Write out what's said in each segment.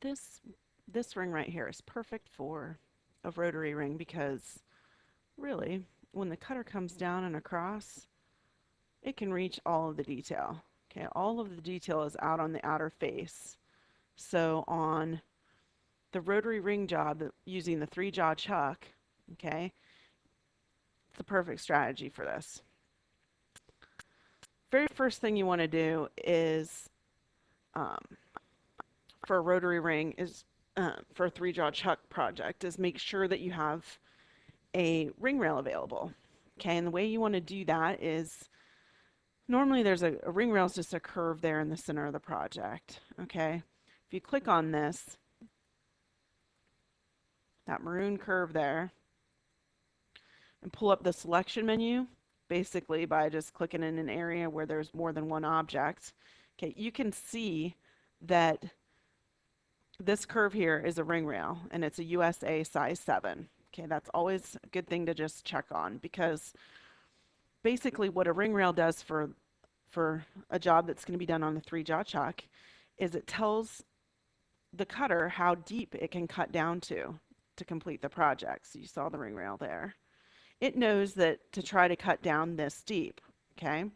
This ring right here is perfect for a rotary ring because really, when the cutter comes down and across, it can reach all of the detail. Okay, all of the detail is out on the outer face. So on the rotary ring job using the 3-jaw chuck, okay, it's the perfect strategy for this. Very first thing you want to do is um, for a rotary ring is for a 3-jaw chuck project is make sure that you have a ring rail available. Okay, and the way you want to do that is normally there's a ring rail is just a curve there in the center of the project. Okay, if you click on this, that maroon curve there, and pull up the selection menu, basically by just clicking in an area where there's more than one object, okay, you can see that this curve here is a ring rail and it's a USA size 7. Okay, that's always a good thing to just check on because basically what a ring rail does for a job that's going to be done on the 3-jaw chuck is it tells the cutter how deep it can cut down to complete the project. So you saw the ring rail there. It knows that to try to cut down this deep, okay? And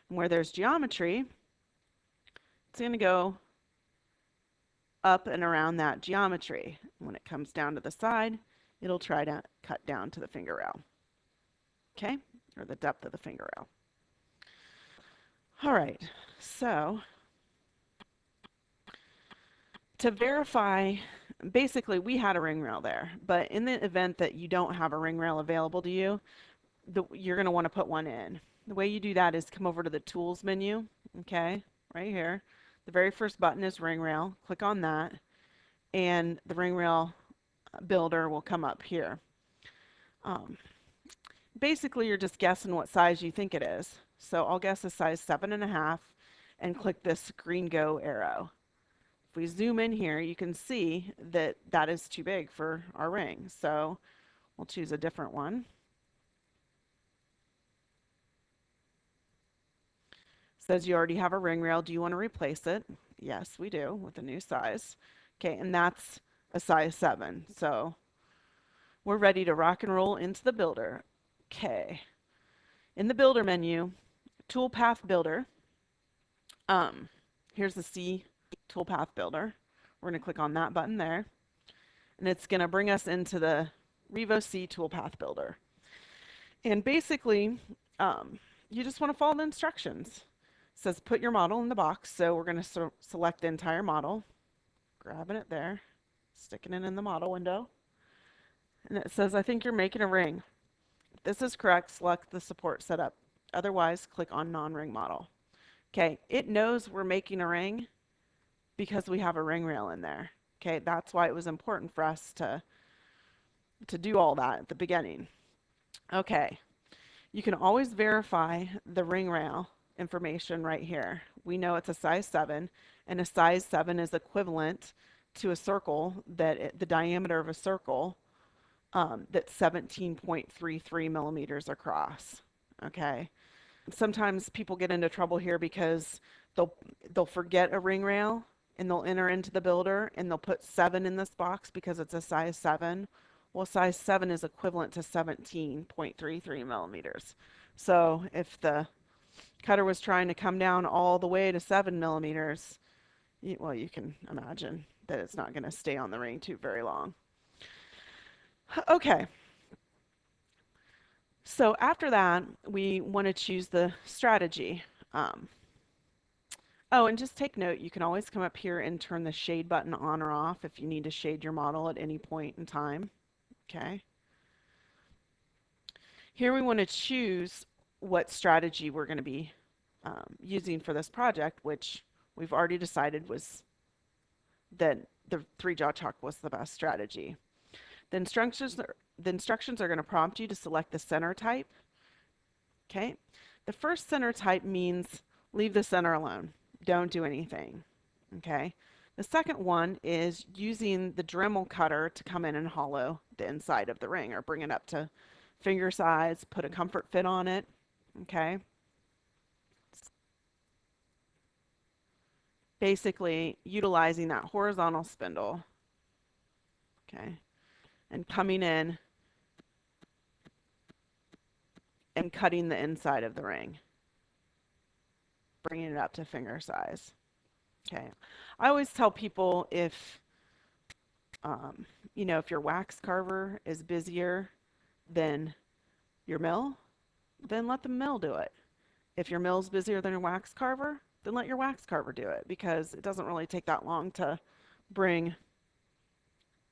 where there's geometry, it's going to go up and around that geometry. When it comes down to the side, it'll try to cut down to the finger rail, okay? Or the depth of the finger rail. All right, so to verify, basically we had a ring rail there, but in the event that you don't have a ring rail available to you, you're going to want to put one in. The way you do that is come over to the tools menu, okay, right here. The very first button is ring rail. Click on that and the ring rail builder will come up here. Basically you're just guessing what size you think it is. So I'll guess a size 7.5 and click this green go arrow. If we zoom in here, you can see that that is too big for our ring. So we'll choose a different one. Says you already have a ring rail. Do you want to replace it? Yes, we do with a new size. Okay, and that's a size 7. So we're ready to rock and roll into the builder. Okay. In the builder menu, toolpath builder. Here's the C toolpath builder. We're going to click on that button there. And it's going to bring us into the Revo C toolpath builder. And basically, you just want to follow the instructions. It says put your model in the box. So we're going to select the entire model, grabbing it there, sticking it in the model window. And it says, I think you're making a ring. If this is correct, select the support setup. Otherwise, click on non-ring model. Okay, it knows we're making a ring because we have a ring rail in there. Okay, that's why it was important for us to do all that at the beginning. Okay, you can always verify the ring rail information right here. We know it's a size 7, and a size 7 is equivalent to a circle that the diameter of a circle that's 17.33 millimeters across. Okay, sometimes people get into trouble here because they'll forget a ring rail and they'll enter into the builder and they'll put 7 in this box because it's a size 7. Well, size 7 is equivalent to 17.33 millimeters. So if the cutter was trying to come down all the way to 7 millimeters, well, you can imagine that it's not going to stay on the ring too very long. Okay. So after that, we want to choose the strategy. Oh, and just take note, you can always come up here and turn the shade button on or off if you need to shade your model at any point in time. Okay. Here we want to choose what strategy we're going to be using for this project, which we've already decided was that the 3-jaw chuck was the best strategy. The instructions are going to prompt you to select the center type. Okay. The first center type means leave the center alone. Don't do anything. Okay. The second one is using the Dremel cutter to come in and hollow the inside of the ring or bring it up to finger size, put a comfort fit on it. Okay. basically utilizing that horizontal spindle, okay, and coming in and cutting the inside of the ring, bringing it up to finger size. Okay. I always tell people um, if your wax carver is busier than your mill, then let the mill do it. If your mill's busier than your wax carver, then let your wax carver do it, because it doesn't really take that long to bring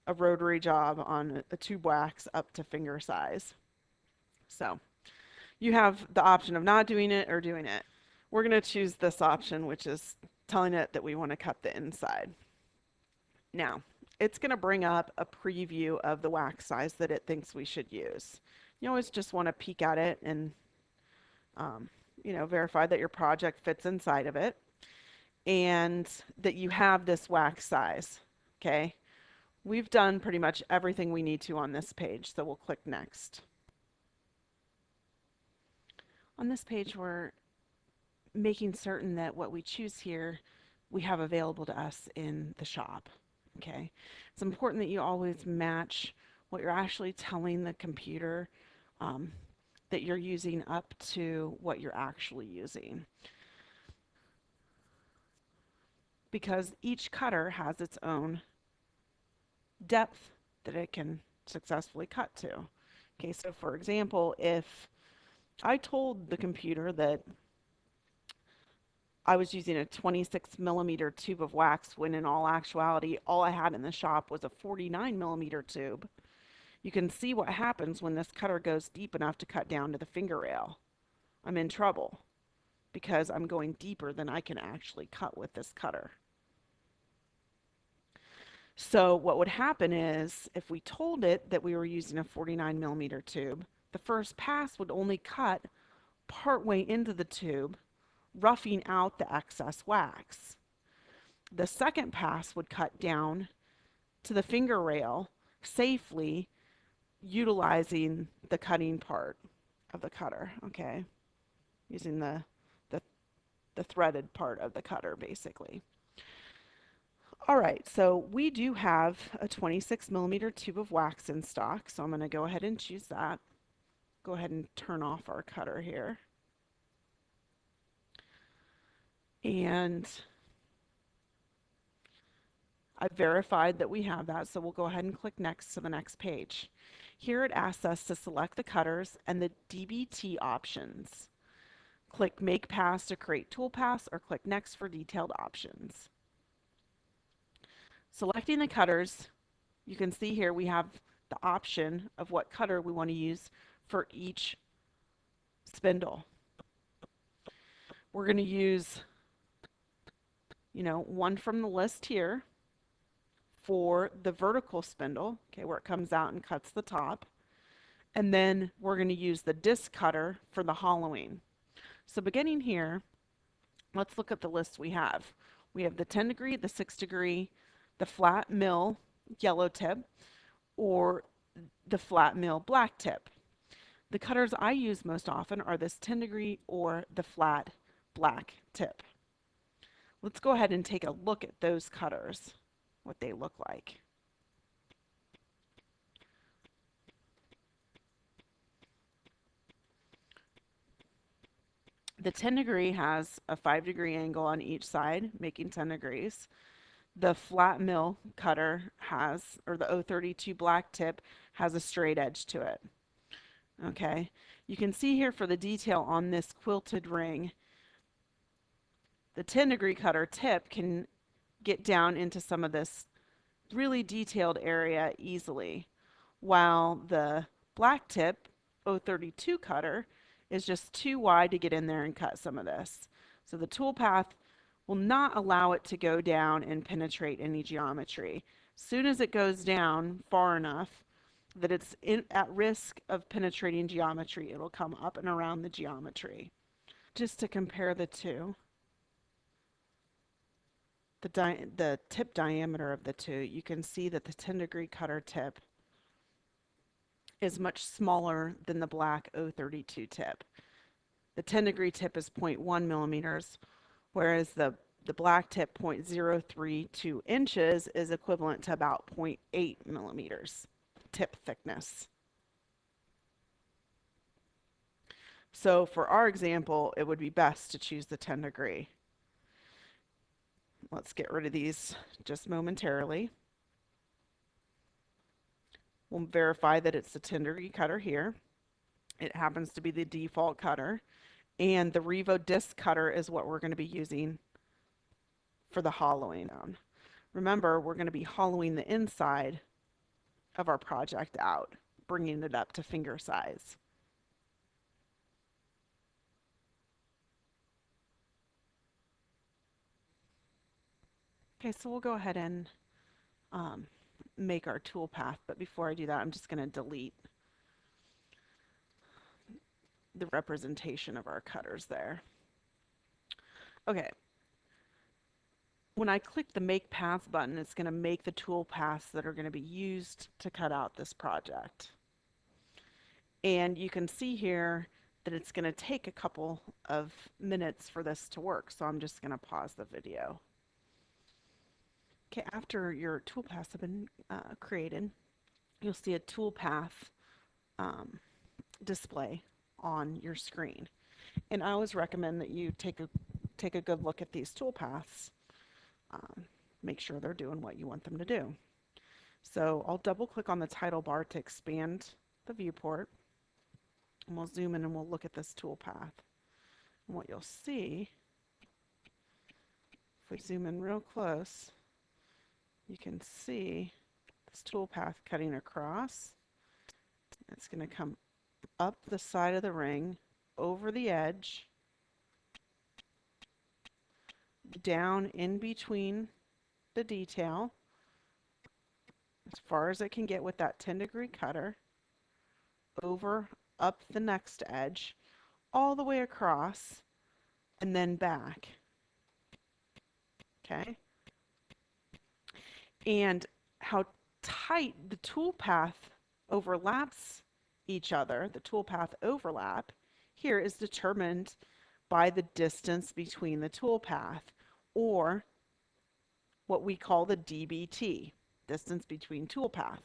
a rotary job on a tube wax up to finger size. So you have the option of not doing it or doing it. We're going to choose this option, which is telling it that we want to cut the inside. Now, it's going to bring up a preview of the wax size that it thinks we should use. You always just want to peek at it and verify that your project fits inside of it and that you have this wax size. Okay, we've done pretty much everything we need to on this page, so we'll click next. On this page, we're making certain that what we choose here we have available to us in the shop. Okay, it's important that you always match what you're actually telling the computer that you're using up to what you're actually using, because each cutter has its own depth that it can successfully cut to. Okay, so for example, if I told the computer that I was using a 26 millimeter tube of wax when in all actuality all I had in the shop was a 49 millimeter tube, you can see what happens when this cutter goes deep enough to cut down to the finger rail. I'm in trouble because I'm going deeper than I can actually cut with this cutter. So what would happen is if we told it that we were using a 49 millimeter tube, the first pass would only cut partway into the tube, roughing out the excess wax. The second pass would cut down to the finger rail safely, utilizing the cutting part of the cutter, okay? Using the threaded part of the cutter, basically. All right, so we do have a 26 millimeter tube of wax in stock, so I'm going to go ahead and choose that. Go ahead and turn off our cutter here. And I've verified that we have that, so we'll go ahead and click next to the next page. Here it asks us to select the cutters and the DBT options. Click Make Pass to create tool paths, or click Next for detailed options. Selecting the cutters, you can see here we have the option of what cutter we want to use for each spindle. We're going to use, one from the list here for the vertical spindle, okay, where it comes out and cuts the top. And then we're going to use the disc cutter for the hollowing. So beginning here, let's look at the list we have. We have the 10 degree, the 6 degree, the flat mill yellow tip, or the flat mill black tip. The cutters I use most often are this 10 degree or the flat black tip. Let's go ahead and take a look at those cutters, what they look like. The 10 degree has a 5-degree angle on each side, making 10 degrees. The flat mill cutter has, or the 032 black tip, has a straight edge to it. Okay, you can see here for the detail on this quilted ring, the 10-degree cutter tip can get down into some of this really detailed area easily, while the black tip 032 cutter is just too wide to get in there and cut some of this. So the tool path will not allow it to go down and penetrate any geometry. Soon as it goes down far enough that it's at risk of penetrating geometry, it'll come up and around the geometry. Just to compare the two, the tip diameter of the two, you can see that the 10-degree cutter tip is much smaller than the black 032 tip. The 10-degree tip is 0.1 millimeters, whereas the the black tip 0.032 inches is equivalent to about 0.8 millimeters tip thickness. So for our example, it would be best to choose the 10 degree. Let's get rid of these just momentarily. We'll verify that it's the 10 degree cutter here. It happens to be the default cutter. And the Revo disc cutter is what we're going to be using for the hollowing down. Remember, we're going to be hollowing the inside of our project out, bringing it up to finger size. Okay, so we'll go ahead and make our tool path, but before I do that, I'm just going to delete the representation of our cutters there. Okay. When I click the Make Paths button, it's going to make the tool paths that are going to be used to cut out this project. And you can see here that it's going to take a couple of minutes for this to work, so I'm just going to pause the video. Okay, after your tool paths have been created, you'll see a tool path display on your screen. And I always recommend that you take a good look at these tool paths. Make sure they're doing what you want them to do. So I'll double click on the title bar to expand the viewport. And we'll zoom in and we'll look at this tool path. And what you'll see, if we zoom in real close, you can see this tool path cutting across. It's going to come up the side of the ring, over the edge, down in between the detail, as far as it can get with that 10 degree cutter, over, up the next edge, all the way across, and then back. Okay? And how tight the tool path overlaps each other, the tool path overlap, here is determined by the distance between the tool path, or what we call the DBT, distance between tool path.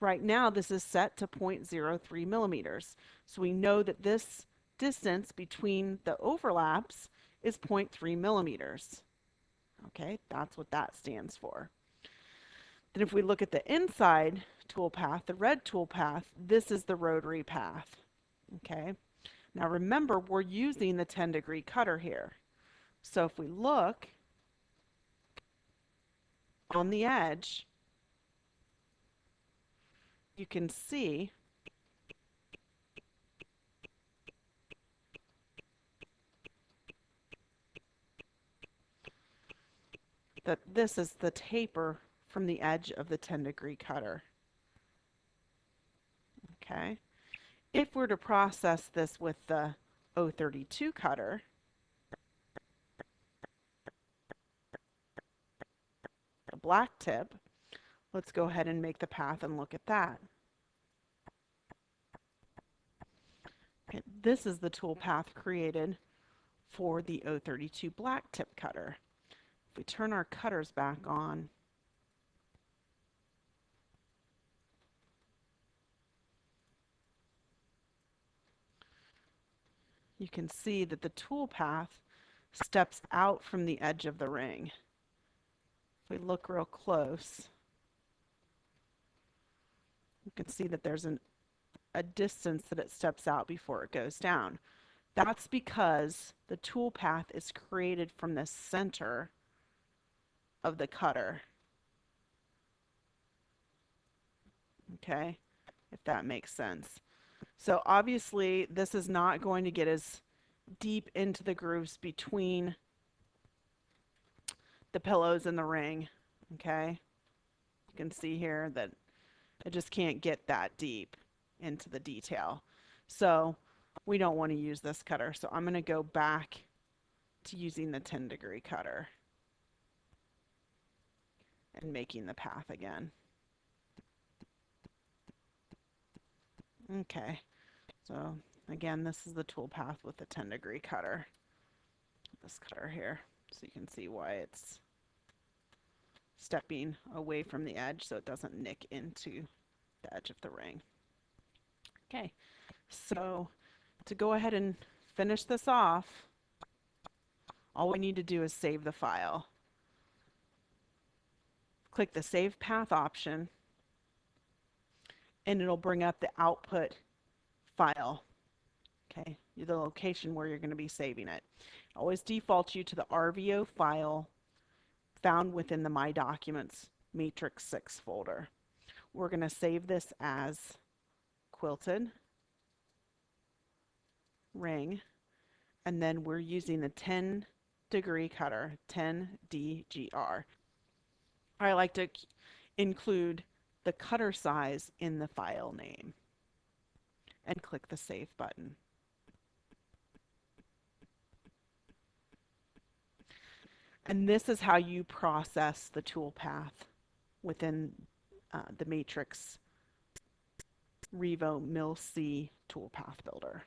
Right now, this is set to 0.03 millimeters. So we know that this distance between the overlaps is 0.3 millimeters. Okay, that's what that stands for. Then if we look at the inside tool path, the red tool path, this is the rotary path. Okay, now remember, we're using the 10 degree cutter here. So if we look on the edge, you can see that this is the taper from the edge of the 10 degree cutter. Okay. If we're to process this with the 032 cutter, the black tip, let's go ahead and make the path and look at that. Okay, this is the tool path created for the 032 black tip cutter. If we turn our cutters back on, you can see that the tool path steps out from the edge of the ring. If we look real close, you can see that there's a distance that it steps out before it goes down. That's because the tool path is created from the center of the cutter. Okay, if that makes sense. So obviously this is not going to get as deep into the grooves between the pillows and the ring. Okay, you can see here that it just can't get that deep into the detail. So we don't want to use this cutter. So I'm going to go back to using the 10 degree cutter and making the path again. Okay, so again, this is the tool path with the 10 degree cutter. This cutter here. So you can see why it's stepping away from the edge so it doesn't nick into the edge of the ring. Okay, so to go ahead and finish this off, all we need to do is save the file. Click the Save Path option, and it'll bring up the output file, okay, the location where you're going to be saving it. Always defaults you to the RVO file found within the My Documents Matrix 6 folder. We're going to save this as quilted ring, and then we're using the 10-degree cutter, 10DGR. I like to include the cutter size in the file name and click the Save button. And this is how you process the toolpath within the Matrix Revo Mill C toolpath builder.